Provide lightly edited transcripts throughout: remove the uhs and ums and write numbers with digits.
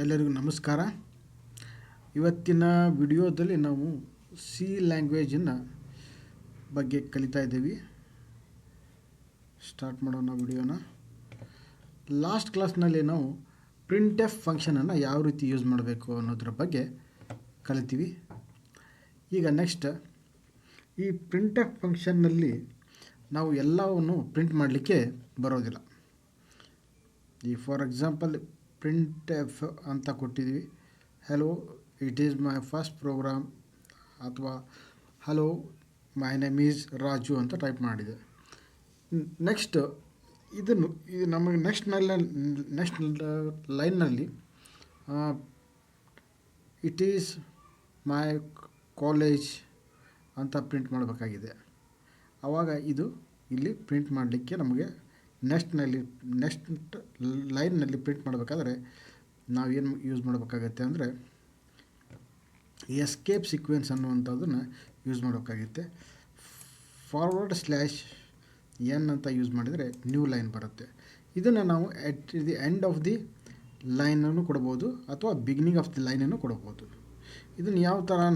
ಎಲ್ಲರಿಗೂ ನಮಸ್ಕಾರ. ಇವತ್ತಿನ ವಿಡಿಯೋದಲ್ಲಿ ನಾವು ಸಿ ಲ್ಯಾಂಗ್ವೇಜಿನ ಬಗ್ಗೆ ಕಲಿತಾ ಇದ್ದೀವಿ. ಸ್ಟಾರ್ಟ್ ಮಾಡೋಣ ವಿಡಿಯೋನ. ಲಾಸ್ಟ್ ಕ್ಲಾಸ್ನಲ್ಲಿ ನಾವು ಪ್ರಿಂಟ್ ಎಫ್ ಫಂಕ್ಷನನ್ನು ಯಾವ ರೀತಿ ಯೂಸ್ ಮಾಡಬೇಕು ಅನ್ನೋದ್ರ ಬಗ್ಗೆ ಕಲಿತೀವಿ. ಈಗ ನೆಕ್ಸ್ಟ್ ಈ ಪ್ರಿಂಟ್ ಎಫ್ ಫಂಕ್ಷನ್ನಲ್ಲಿ ನಾವು ಎಲ್ಲವನ್ನು ಪ್ರಿಂಟ್ ಮಾಡಲಿಕ್ಕೆ ಬರೋದಿಲ್ಲ. ಈ ಫಾರ್ ಎಕ್ಸಾಂಪಲ್ ಪ್ರಿಂಟ್ ಎಫ್ ಅಂತ ಕೊಟ್ಟಿದ್ದೀವಿ. Hello it is my first program ಅಥವಾ hello my name is Raju ಅಂತ ಟೈಪ್ ಮಾಡಿದೆ. ನೆಕ್ಸ್ಟ್ ಇದು ನಮಗೆ ನೆಕ್ಸ್ಟ್ ಲೈನ್ನಲ್ಲಿ ಇಟ್ ಈಸ್ ಮೈ ಕಾಲೇಜ್ ಅಂತ ಪ್ರಿಂಟ್ ಮಾಡಬೇಕಾಗಿದೆ. ಆವಾಗ ಇದು ಇಲ್ಲಿ ಪ್ರಿಂಟ್ ಮಾಡಲಿಕ್ಕೆ ನಮಗೆ ನೆಕ್ಸ್ಟ್ ಲೈನ್ನಲ್ಲಿ ಪ್ರಿಂಟ್ ಮಾಡಬೇಕಾದ್ರೆ ನಾವೇನು ಯೂಸ್ ಮಾಡಬೇಕಾಗತ್ತೆ ಅಂದರೆ ಎಸ್ಕೇಪ್ ಸೀಕ್ವೆನ್ಸ್ ಅನ್ನುವಂಥದ್ದನ್ನು ಯೂಸ್ ಮಾಡಬೇಕಾಗುತ್ತೆ. ಫಾರ್ವರ್ಡ್ ಸ್ಲ್ಯಾಶ್ ಎನ್ ಅಂತ ಯೂಸ್ ಮಾಡಿದರೆ ನ್ಯೂ ಲೈನ್ ಬರುತ್ತೆ. ಇದನ್ನು ನಾವು at the end of the ಲೈನನ್ನು ಕೊಡ್ಬೋದು ಅಥವಾ ಬಿಗಿನಿಂಗ್ ಆಫ್ ದಿ ಲೈನನ್ನು ಕೊಡ್ಬೋದು. ಇದನ್ನು ಯಾವ ಥರ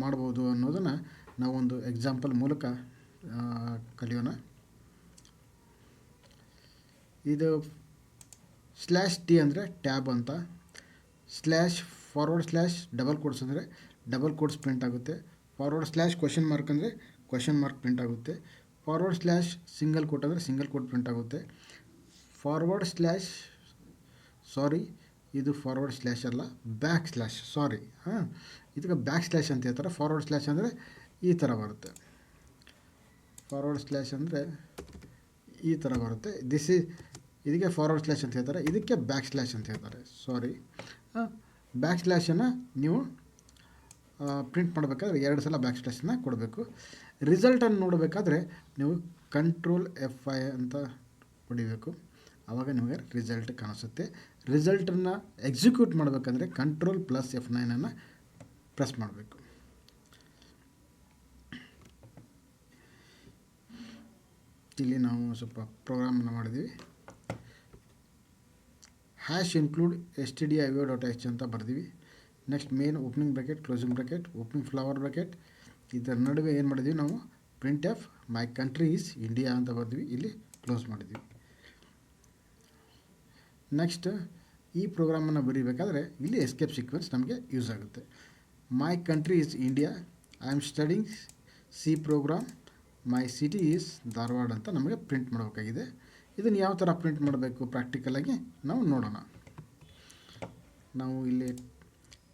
ಮಾಡ್ಬೋದು ಅನ್ನೋದನ್ನು ನಾವೊಂದು ಎಕ್ಸಾಂಪಲ್ ಮೂಲಕ ಕಲಿಯೋಣ. ಇದು ಸ್ಲ್ಯಾಶ್ ಟಿ ಅಂದರೆ ಟ್ಯಾಬ್ ಅಂತ, slash forward slash double quotes ಅಂದರೆ ಡಬಲ್ ಕೋಟ್ಸ್ ಪ್ರಿಂಟ್ ಆಗುತ್ತೆ. ಫಾರ್ವರ್ಡ್ ಸ್ಲ್ಯಾಶ್ ಕ್ವೆಶನ್ ಮಾರ್ಕ್ ಅಂದರೆ ಕ್ವೆಶನ್ ಮಾರ್ಕ್ ಪ್ರಿಂಟ್ ಆಗುತ್ತೆ. ಫಾರ್ವರ್ಡ್ ಸ್ಲ್ಯಾಶ್ ಸಿಂಗಲ್ ಕೋಟ್ ಅಂದರೆ ಸಿಂಗಲ್ ಕೋಟ್ ಪ್ರಿಂಟ್ ಆಗುತ್ತೆ. ಫಾರ್ವರ್ಡ್ ಸ್ಲ್ಯಾಶ್ ಇದು ಫಾರ್ವರ್ಡ್ ಸ್ಲ್ಯಾಶ್ ಅಲ್ಲ, ಬ್ಯಾಕ್ ಸ್ಲ್ಯಾಶ್ ಇದಕ್ಕೆ ಬ್ಯಾಕ್ ಸ್ಲ್ಯಾಶ್ ಅಂತ ಹೇಳ್ತಾರೆ. ಫಾರ್ವರ್ಡ್ ಸ್ಲ್ಯಾಶ್ ಅಂದರೆ ಈ ಥರ ಬರುತ್ತೆ. ಫಾರ್ವರ್ಡ್ ಸ್ಲ್ಯಾಶ್ ಅಂದರೆ ಈ ಥರ ಬರುತ್ತೆ. ಇದಕ್ಕೆ ಫಾರ್ವರ್ಡ್ ಸ್ಲ್ಯಾಶ್ ಅಂತ ಹೇಳ್ತಾರೆ, ಇದಕ್ಕೆ ಬ್ಯಾಕ್ ಸ್ಲ್ಯಾಶ್ ಅಂತ ಹೇಳ್ತಾರೆ. ಬ್ಯಾಕ್ ಸ್ಲ್ಯಾಶನ್ನು ನೀವು ಪ್ರಿಂಟ್ ಮಾಡಬೇಕಾದ್ರೆ 2 ಸಲ ಬ್ಯಾಕ್ ಸ್ಲ್ಯಾಶನ್ನು ಕೊಡಬೇಕು. ರಿಸಲ್ಟನ್ನು ನೋಡಬೇಕಾದ್ರೆ ನೀವು ಕಂಟ್ರೋಲ್ F5 ಅಂತ ಹೊಡಿಬೇಕು. ಆವಾಗ ನಿಮಗೆ ರಿಸಲ್ಟ್ ಕಾಣಿಸುತ್ತೆ. ರಿಸಲ್ಟನ್ನು ಎಕ್ಸಿಕ್ಯೂಟ್ ಮಾಡಬೇಕಂದ್ರೆ ಕಂಟ್ರೋಲ್ ಪ್ಲಸ್ F9 ಪ್ರೆಸ್ ಮಾಡಬೇಕು. ಇಲ್ಲಿ ನಾವು ಸ್ವಲ್ಪ ಪ್ರೋಗ್ರಾಮನ್ನು ಮಾಡಿದ್ದೀವಿ. ಹ್ಯಾಶ್ ಇನ್ಕ್ಲೂಡ್ stdio.h ಅಂತ ಬರ್ತೀವಿ. Next main opening bracket, closing bracket, opening flower bracket, ಇದರ ನಡುವೆ ಏನು ಮಾಡಿದ್ವಿ ನಾವು print F my country is India ಅಂತ ಬರ್ತೀವಿ. ಇಲ್ಲಿ ಕ್ಲೋಸ್ ಮಾಡಿದ್ವಿ. ನೆಕ್ಸ್ಟ್ ಈ ಪ್ರೋಗ್ರಾಮನ್ನು ಬರೀಬೇಕಾದ್ರೆ ಇಲ್ಲಿ ಎಸ್ಕೇಪ್ ಸೀಕ್ವೆನ್ಸ್ ನಮಗೆ ಯೂಸ್ ಆಗುತ್ತೆ. My country is India, I am studying C program, my city is Dharwad ಅಂತ ನಮಗೆ ಪ್ರಿಂಟ್ ಮಾಡಬೇಕಾಗಿದೆ. ಇದನ್ನು ಯಾವ ಥರ ಪ್ರಿಂಟ್ ಮಾಡಬೇಕು ಪ್ರಾಕ್ಟಿಕಲಾಗಿ ನಾವು ನೋಡೋಣ. ನಾವು ಇಲ್ಲಿ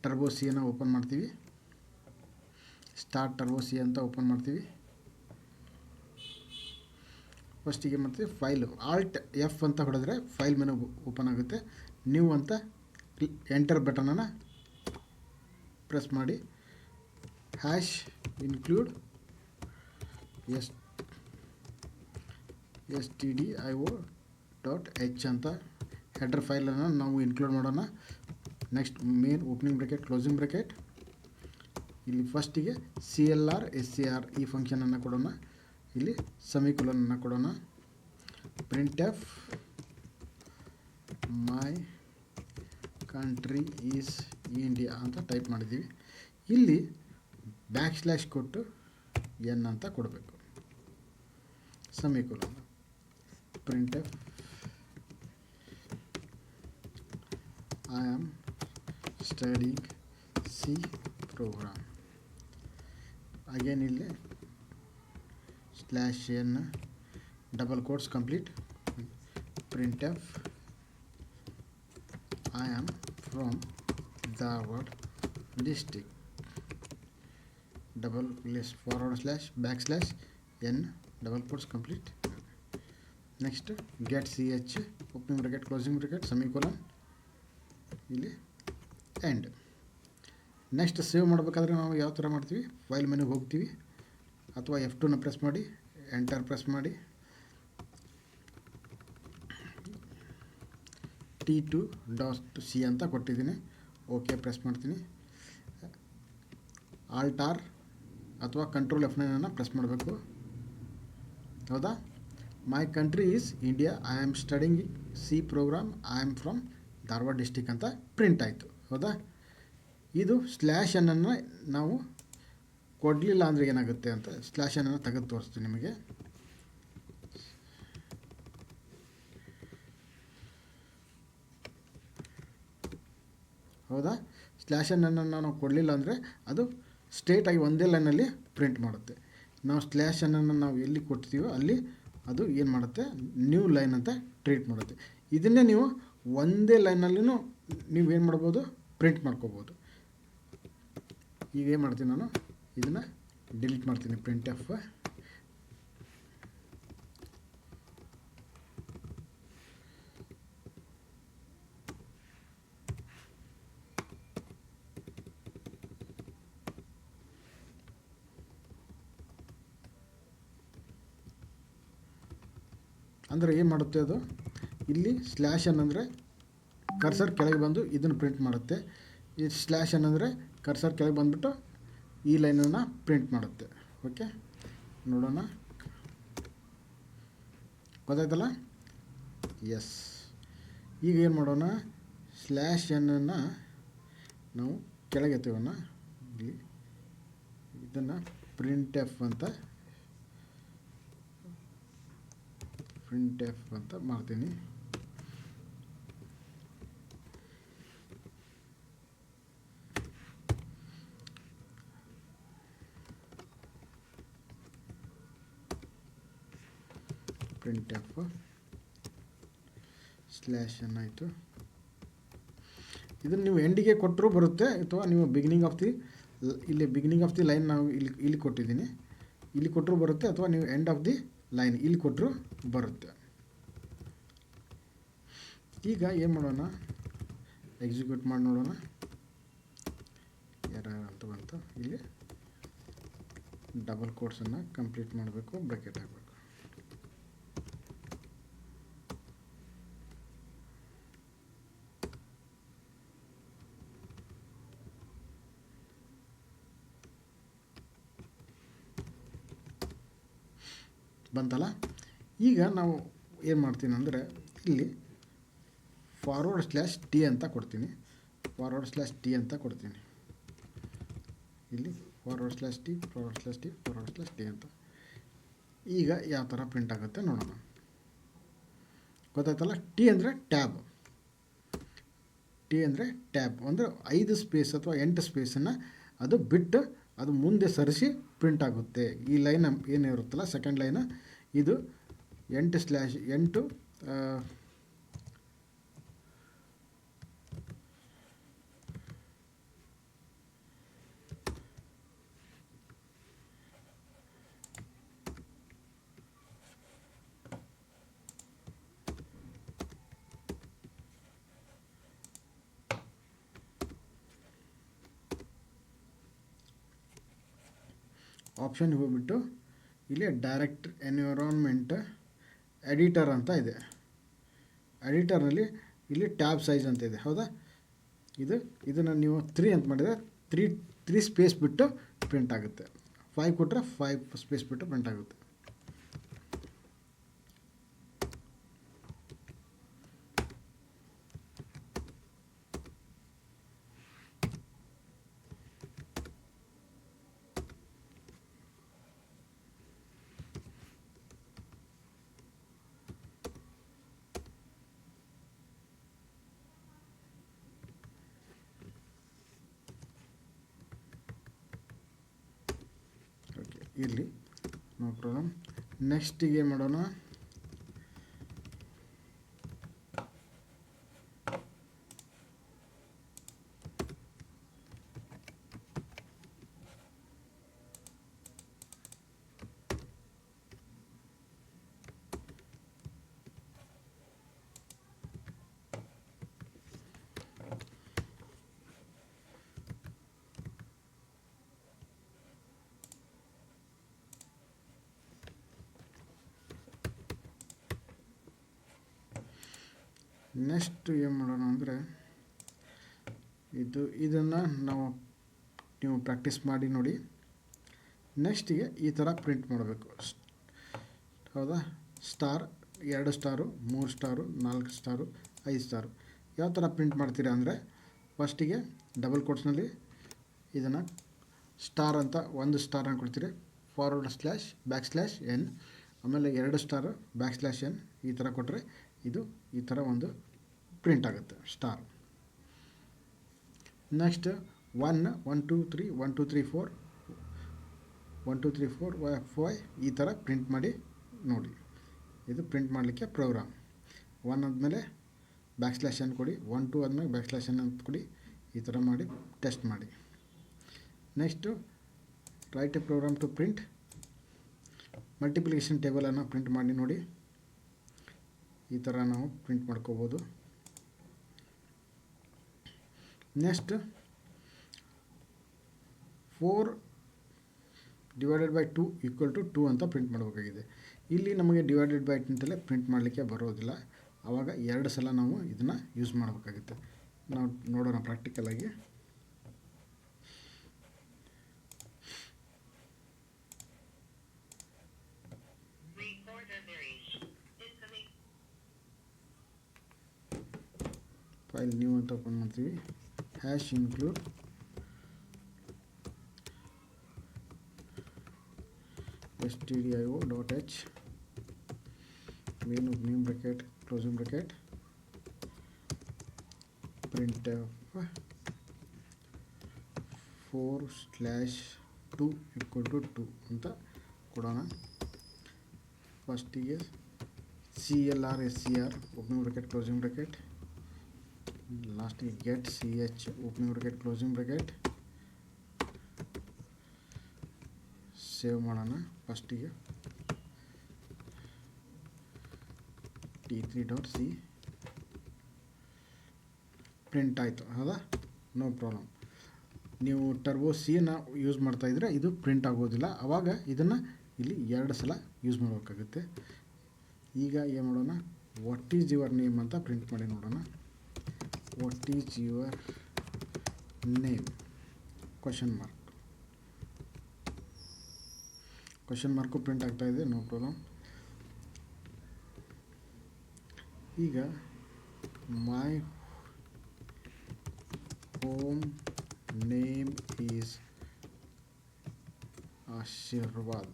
ಟರ್ಬೋ ಸಿಯನ್ನು ಓಪನ್ ಮಾಡ್ತೀವಿ. ಸ್ಟಾರ್ಟ್ ಟರ್ಬೋ ಸಿ ಅಂತ ಓಪನ್ ಮಾಡ್ತೀವಿ. ಫಸ್ಟಿಗೆ ಮಾಡ್ತೀವಿ ಫೈಲು, ಆಲ್ಟ್ F ಅಂತ ಹೊಡೆದ್ರೆ ಫೈಲ್ ಮೆನು ಓಪನ್ ಆಗುತ್ತೆ. ನ್ಯೂ ಅಂತ ಎಂಟರ್ ಬಟನನ್ನು ಪ್ರೆಸ್ ಮಾಡಿ ಹ್ಯಾಶ್ ಇನ್ಕ್ಲೂಡ್ stdio.h ಅಂತ ಹೆಡರ್ ಫೈಲನ್ನು ನಾವು ಇನ್ಕ್ಲೂಡ್ ಮಾಡೋಣ. Next main opening bracket, closing bracket, ಇಲ್ಲಿ ಫಸ್ಟಿಗೆ CLR SCR ಈ ಫಂಕ್ಷನನ್ನು ಕೊಡೋಣ. ಇಲ್ಲಿ ಸೆಮಿಕೊಲನನ್ನು ಕೊಡೋಣ. Printf my country is India ಅಂತ ಟೈಪ್ ಮಾಡಿದ್ದೀವಿ. ಇಲ್ಲಿ ಬ್ಯಾಕ್ ಸ್ಲ್ಯಾಶ್ ಕೊಟ್ಟು ಎನ್ ಅಂತ ಕೊಡಬೇಕು. Semicolon printf I am studying C program. Again ಇಲ್ಲಿ slash N double quotes complete printf I am from Dharwad district double forward slash back slash N double quotes complete. Next get CH opening bracket, closing bracket, semicolon, ಇಲ್ಲಿ end. Next save ಮಾಡಬೇಕಾದ್ರೆ ನಾವು ಯಾವ ಥರ ಮಾಡ್ತೀವಿ, file ಮೆನುಗೆ ಹೋಗ್ತೀವಿ ಅಥವಾ F2ನ press ಮಾಡಿ ಎಂಟರ್ ಪ್ರೆಸ್ ಮಾಡಿ T2.c ಅಂತ ಕೊಟ್ಟಿದ್ದೀನಿ. ಓಕೆ ಪ್ರೆಸ್ ಮಾಡ್ತೀನಿ. ಆಲ್ಟ್ ಆರ್ ಅಥವಾ ಕಂಟ್ರೋಲ್ F9 ಪ್ರೆಸ್ ಮಾಡಬೇಕು. ಹೌದಾ? My country is India, I am studying C program, I am from Dharwad district ಅಂತ ಪ್ರಿಂಟ್ ಆಯಿತು. ಹೌದಾ? ಇದು ಸ್ಲ್ಯಾಶ್ ಅನ್ನನ್ನು ನಾವು ಕೊಡಲಿಲ್ಲ ಅಂದರೆ ಏನಾಗುತ್ತೆ ಅಂತ ಸ್ಲ್ಯಾಶ್ ಅನ್ನನ್ನು ತೆಗೆದು ತೋರಿಸ್ತೀನಿ ನಿಮಗೆ. ಹೌದಾ? ಸ್ಲ್ಯಾಶ್ ಅನ್ನನ್ನು ನಾವು ಕೊಡಲಿಲ್ಲ ಅಂದರೆ ಅದು ಸ್ಟ್ರೇಟಾಗಿ ಒಂದೇ ಲೈನಲ್ಲಿ ಪ್ರಿಂಟ್ ಮಾಡುತ್ತೆ. ನಾವು ಸ್ಲ್ಯಾಶ್ ಅನ್ನನ್ನು ನಾವು ಎಲ್ಲಿ ಕೊಡ್ತೀವೋ ಅಲ್ಲಿ ಅದು ಏನು ಮಾಡುತ್ತೆ, ನ್ಯೂ ಲೈನ್ ಅಂತ ಟ್ರೀಟ್ ಮಾಡುತ್ತೆ. ಇದನ್ನೇ ನೀವು ಒಂದೇ ಲೈನಲ್ಲಿನೂ ನೀವು ಏನು ಮಾಡ್ಬೋದು, ಪ್ರಿಂಟ್ ಮಾಡ್ಕೋಬೋದು. ಈಗ ಏನು ಮಾಡ್ತೀನಿ, ನಾನು ಇದನ್ನು ಡಿಲೀಟ್ ಮಾಡ್ತೀನಿ. ಪ್ರಿಂಟ್ ಎಫ್ ಅಂದರೆ ಏನು ಮಾಡುತ್ತೆ ಅದು, ಇಲ್ಲಿ ಸ್ಲ್ಯಾಶ್ ಅನ್ನಂದರೆ ಕರ್ಸರ್ ಕೆಳಗೆ ಬಂದು ಇದನ್ನು ಪ್ರಿಂಟ್ ಮಾಡುತ್ತೆ. ಈ ಸ್ಲ್ಯಾಶ್ ಅನ್ನಂದರೆ ಕರ್ಸರ್ ಕೆಳಗೆ ಬಂದುಬಿಟ್ಟು ಈ ಲೈನನ್ನು ಪ್ರಿಂಟ್ ಮಾಡುತ್ತೆ. ಓಕೆ, ನೋಡೋಣ. ಗೊತ್ತಾಯ್ತಲ್ಲ? ಎಸ್. ಈಗ ಏನು ಮಾಡೋಣ, ಸ್ಲ್ಯಾಶ್ ಅನ್ನನ್ನು ನಾವು ಕೆಳಗೆ ಎತ್ತೋಣ. ಇಲ್ಲಿ ಇದನ್ನು ಪ್ರಿಂಟ್ ಎಫ್ ಅಂತ ಮಾಡ್ತೀನಿ. ಪ್ರಿಂಟ್ ಎಫ್ ಸ್ಲ್ಯಾಶ್ ಏನಾಯಿತು. ಇದನ್ನು ನೀವು ಎಂಡಿಗೆ ಕೊಟ್ಟರೂ ಬರುತ್ತೆ, ಅಥವಾ ನೀವು ಬಿಗಿನಿಂಗ್ ಆಫ್ ದಿ ಲೈನ್ ನಾವು ಇಲ್ಲಿ ಕೊಟ್ಟಿದ್ದೀನಿ, ಇಲ್ಲಿ ಕೊಟ್ಟರೂ ಬರುತ್ತೆ, ಅಥವಾ ನೀವು ಎಂಡ್ ಆಫ್ ದಿ ಲೈನ್ ಇಲ್ಲಿ ಕೊಟ್ಟರೂ ಬರುತ್ತೆ. ಈಗ ಏನು ಮಾಡೋಣ, ಎಕ್ಸಿಕ್ಯೂಟ್ ಮಾಡಿ ನೋಡೋಣ. ಎರರ್ ಅಂತ ಬಂತು. ಇಲ್ಲಿ ಡಬಲ್ ಕೋಟ್ಸನ್ನು ಕಂಪ್ಲೀಟ್ ಮಾಡಬೇಕು, ಬ್ರಾಕೆಟ್ ಹಾಕಬೇಕು. ಬಂತಲ್ಲ? ಈಗ ನಾವು ಏನು ಮಾಡ್ತೀನಿ ಅಂದರೆ ಇಲ್ಲಿ ಫಾರ್ವರ್ಡ್ ಸ್ಲ್ಯಾಶ್ ಟಿ ಅಂತ ಕೊಡ್ತೀನಿ. ಇಲ್ಲಿ ಫಾರ್ವರ್ಡ್ ಸ್ಲ್ಯಾಶ್ ಟಿ ಅಂತ. ಈಗ ಯಾವ ಥರ ಪ್ರಿಂಟ್ ಆಗುತ್ತೆ ನೋಡೋಣ. ಗೊತ್ತಾಯ್ತಲ್ಲ? ಟಿ ಅಂದರೆ ಟ್ಯಾಬ್ ಅಂದರೆ 5 ಸ್ಪೇಸ್ ಅಥವಾ 8 ಸ್ಪೇಸನ್ನು ಅದು ಬಿಟ್ಟು ಅದು ಮುಂದೆ ಸರಿಸಿ ಪ್ರಿಂಟ್ ಆಗುತ್ತೆ. ಈ ಲೈನ್ ಏನಿರುತ್ತಲ್ಲ, ಸೆಕೆಂಡ್ ಲೈನ್, ಇದು 8/8 ಆಪ್ಷನ್ಗೆ ಹೋಗ್ಬಿಟ್ಟು ಇಲ್ಲಿ ಡೈರೆಕ್ಟ್ ಎನ್ವಿರಾನ್ಮೆಂಟ್ ಎಡಿಟರ್ ಅಂತ ಇದೆ. ಎಡಿಟರ್ನಲ್ಲಿ ಇಲ್ಲಿ ಟ್ಯಾಬ್ ಸೈಜ್ ಅಂತ ಇದೆ. ಹೌದಾ? ಇದನ್ನು ನೀವು 3 ಅಂತ ಮಾಡಿದರೆ 3 ಸ್ಪೇಸ್ ಬಿಟ್ಟು ಪ್ರಿಂಟ್ ಆಗುತ್ತೆ. 5 ಕೊಟ್ಟರೆ 5 ಸ್ಪೇಸ್ ಬಿಟ್ಟು ಪ್ರಿಂಟ್ ಆಗುತ್ತೆ. ಇರಲಿ, ನೋ ಪ್ರಾಬ್ಲಮ್. ನೆಕ್ಸ್ಟಿಗೆ ಏನು ಮಾಡೋಣ, ನೆಕ್ಸ್ಟ್ ಏನು ಮಾಡೋಣ ಅಂದರೆ ಇದನ್ನು ನೀವು ಪ್ರಾಕ್ಟೀಸ್ ಮಾಡಿ ನೋಡಿ. ನೆಕ್ಸ್ಟಿಗೆ ಈ ಥರ ಪ್ರಿಂಟ್ ಮಾಡಬೇಕು. ಹೌದಾ? Star, 2 star, 3 star, 4 star, 5 star, ಯಾವ ಥರ ಪ್ರಿಂಟ್ ಮಾಡ್ತೀರಾ ಅಂದರೆ ಫಸ್ಟಿಗೆ ಡಬಲ್ ಕೋಟ್ಸ್ನಲ್ಲಿ ಇದನ್ನು ಸ್ಟಾರ್ ಅಂತ ಒಂದು ಸ್ಟಾರ್ ಅಂತ ಕೊಡ್ತೀರಿ, forward slash back slash N, ಆಮೇಲೆ 2 star back slash N E ಥರ ಕೊಟ್ಟರೆ ಇದು ಈ ಥರ ಒಂದು ಪ್ರಿಂಟ್ ಆಗುತ್ತೆ ಸ್ಟಾರ್. ನೆಕ್ಸ್ಟ್ 1 1 2 3 1 2 3 4 1 2 3 4 5 ಈ ಥರ ಪ್ರಿಂಟ್ ಮಾಡಿ ನೋಡಿ. ಇದು ಪ್ರಿಂಟ್ ಮಾಡಲಿಕ್ಕೆ ಪ್ರೋಗ್ರಾಮ್. 1 ಆದಮೇಲೆ ಬ್ಯಾಕ್ ಸ್ಲ್ಯಾಶ್ ಎನ್ ಕೊಡಿ, 1 2 ಆದಮೇಲೆ ಬ್ಯಾಕ್ ಸ್ಲ್ಯಾಶ್ ಎನ್ ಅಂತ ಕೊಡಿ, ಈ ಥರ ಮಾಡಿ ಟೆಸ್ಟ್ ಮಾಡಿ. Next write a program to print multiplication ಟೇಬಲನ್ನು ಪ್ರಿಂಟ್ ಮಾಡಿ ನೋಡಿ. ಈ ಥರ ನಾವು ಪ್ರಿಂಟ್ ಮಾಡ್ಕೋಬೋದು. Next 4 divided by 2 equal to 2 ಅಂತ ಪ್ರಿಂಟ್ ಮಾಡಬೇಕಾಗಿದೆ. ಇಲ್ಲಿ ನಮಗೆ ಡಿವೈಡೆಡ್ ಬೈ ಅಂತಲೇ ಪ್ರಿಂಟ್ ಮಾಡಲಿಕ್ಕೆ ಬರೋದಿಲ್ಲ, ಆವಾಗ 2 ಸಲ ನಾವು ಇದನ್ನು ಯೂಸ್ ಮಾಡಬೇಕಾಗುತ್ತೆ. ನಾವು ನೋಡೋಣ ಪ್ರಾಕ್ಟಿಕಲಾಗಿ. ಫೈಲ್ ನ್ಯೂ ಅಂತ ಓಪನ್ ಮಾಡ್ತೀವಿ, hash include stdio.h main opening bracket closing bracket printf 4/2 equal to 2 ಅಂತ ಕೊಡೋಣ. ಫಸ್ಟಿಗೆ clr opening bracket closing bracket, ಲಾಸ್ಟಿಗೆ get ch opening bracket closing bracket. Save ಮಾಡೋಣ. ಫಸ್ಟಿಗೆ t3.c ಪ್ರಿಂಟ್ ಆಯಿತು, ಹೌದಾ? No problem. ನೀವು ಟರ್ಬೋ ಸಿಯನ್ನು ಯೂಸ್ ಮಾಡ್ತಾಯಿದ್ರೆ ಇದು ಪ್ರಿಂಟ್ ಆಗೋದಿಲ್ಲ, ಆವಾಗ ಇದನ್ನು ಇಲ್ಲಿ 2 ಸಲ ಯೂಸ್ ಮಾಡಬೇಕಾಗುತ್ತೆ. ಈಗ ಏನು ಮಾಡೋಣ, ವಾಟ್ ಈಸ್ ಯುವರ್ ನೇಮ್ ಅಂತ ಪ್ರಿಂಟ್ ಮಾಡಿ ನೋಡೋಣ. What is your name question mark print ಆಗ್ತಾ ಇದೆ, ನೋ ಪ್ರಾಬ್ಲಮ್. ಈಗ my home name is Aashirvaad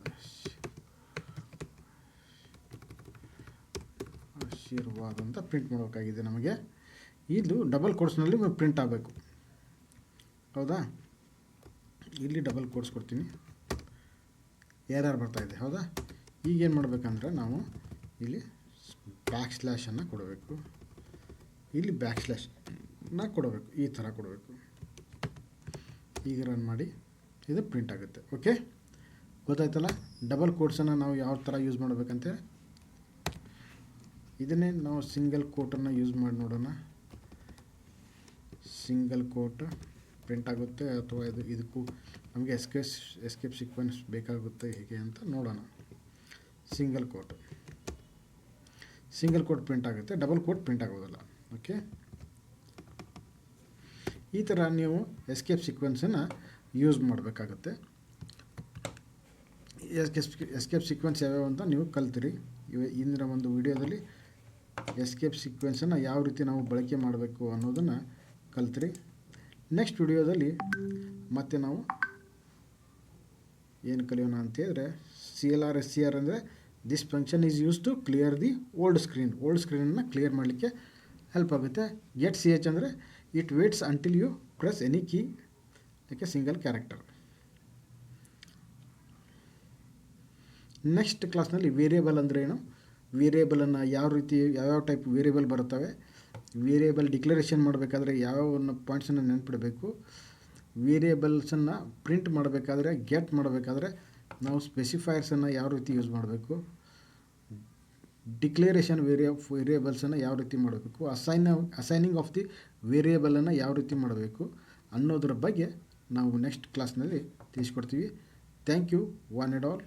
ಅಂತ ಪ್ರಿಂಟ್ ಮಾಡಬೇಕಾಗಿದೆ ನಮಗೆ. ಇದು ಡಬಲ್ ಕೋಟ್ಸ್ನಲ್ಲಿ ಪ್ರಿಂಟ್ ಆಗಬೇಕು, ಹೌದಾ? ಇಲ್ಲಿ ಡಬಲ್ ಕೋಟ್ಸ್ ಕೊಡ್ತೀನಿ, ಎರರ್ ಬರ್ತಾಯಿದೆ, ಹೌದಾ? ಈಗೇನು ಮಾಡಬೇಕಂದ್ರೆ ನಾವು ಇಲ್ಲಿ ಬ್ಯಾಕ್ ಸ್ಲ್ಯಾಶನ್ನು ಕೊಡಬೇಕು, ಇಲ್ಲಿ ಬ್ಯಾಕ್ ಸ್ಲ್ಯಾಶನ್ನ ಕೊಡಬೇಕು, ಈ ಥರ ಕೊಡಬೇಕು. ಈಗ ರನ್ ಮಾಡಿ, ಇದು ಪ್ರಿಂಟ್ ಆಗುತ್ತೆ. ಓಕೆ, ಗೊತ್ತಾಯ್ತಲ್ಲ? ಡಬಲ್ ಕೋಟ್ಸನ್ನು ನಾವು ಯಾವ ಥರ ಯೂಸ್ ಮಾಡಬೇಕಂತೆ. ಇದನ್ನೇ ನಾವು ಸಿಂಗಲ್ ಕೋಟನ್ನು ಯೂಸ್ ಮಾಡಿ ನೋಡೋಣ. ಸಿಂಗಲ್ ಕೋಟ್ ಪ್ರಿಂಟ್ ಆಗುತ್ತೆ ಅಥವಾ ಇದಕ್ಕೂ ನಮಗೆ ಎಸ್ಕೇಪ್ ಸೀಕ್ವೆನ್ಸ್ ಬೇಕಾಗುತ್ತೆ ಹೇಗೆ ಅಂತ ನೋಡೋಣ. ಸಿಂಗಲ್ ಕೋಟ್ ಪ್ರಿಂಟ್ ಆಗುತ್ತೆ, ಡಬಲ್ ಕೋಟ್ ಪ್ರಿಂಟ್ ಆಗೋದಿಲ್ಲ. ಓಕೆ, ಈ ಥರ ನೀವು ಎಸ್ಕೇಪ್ ಸೀಕ್ವೆನ್ಸನ್ನು ಯೂಸ್ ಮಾಡಬೇಕಾಗುತ್ತೆ. ಎಸ್ಕೇಪ್ ಸೀಕ್ವೆನ್ಸ್ ಯಾವ್ಯಾವ ಅಂತ ನೀವು ಕಲ್ತಿರಿ. ಇಂದಿನ ಒಂದು ವಿಡಿಯೋದಲ್ಲಿ ಎಸ್ಕೇಪ್ ಸೀಕ್ವೆನ್ಸನ್ನು ಯಾವ ರೀತಿ ನಾವು ಬಳಕೆ ಮಾಡಬೇಕು ಅನ್ನೋದನ್ನು ಕಲ್ತಿರಿ. ನೆಕ್ಸ್ಟ್ ವಿಡಿಯೋದಲ್ಲಿ ಮತ್ತೆ ನಾವು ಏನು ಕಲಿಯೋಣ ಅಂತೇಳಿದ್ರೆ, CLR ಅಂದರೆ this function is use to clear the old ಸ್ಕ್ರೀನನ್ನು ಕ್ಲಿಯರ್ ಮಾಡಲಿಕ್ಕೆ ಹೆಲ್ಪ್ ಆಗುತ್ತೆ. ಗೆಟ್ CH ಅಂದರೆ it waits until you press any key like a single character. Next ಕ್ಲಾಸ್ನಲ್ಲಿ ವೇರಿಯೇಬಲ್ ಅಂದರೆ ಏನು, ವೇರಿಯೇಬಲನ್ನು ಯಾವ್ಯಾವ ಟೈಪ್ ವೇರಿಯೇಬಲ್ ಬರುತ್ತವೆ, ವೇರಿಯೇಬಲ್ ಡಿಕ್ಲರೇಷನ್ ಮಾಡಬೇಕಾದ್ರೆ ಯಾವ್ಯಾವ ಪಾಯಿಂಟ್ಸನ್ನು ನೆನ್ಪಿಡಬೇಕು, ವೇರಿಯೇಬಲ್ಸನ್ನು ಪ್ರಿಂಟ್ ಮಾಡಬೇಕಾದ್ರೆ ಗೆಟ್ ಮಾಡಬೇಕಾದ್ರೆ ನಾವು ಸ್ಪೆಸಿಫೈಯರ್ಸನ್ನು ಯಾವ ರೀತಿ ಯೂಸ್ ಮಾಡಬೇಕು, ಡಿಕ್ಲರೇಷನ್ ವೇರಿಯೇಬಲ್ಸನ್ನು ಯಾವ ರೀತಿ ಮಾಡಬೇಕು, ಅಸೈನಿಂಗ್ ಆಫ್ ದಿ ವೇರಿಯೇಬಲನ್ನು ಯಾವ ರೀತಿ ಮಾಡಬೇಕು ಅನ್ನೋದ್ರ ಬಗ್ಗೆ ನಾವು ನೆಕ್ಸ್ಟ್ ಕ್ಲಾಸ್ನಲ್ಲಿ ತಿಳಿಸ್ಕೊಡ್ತೀವಿ. Thank you one and all.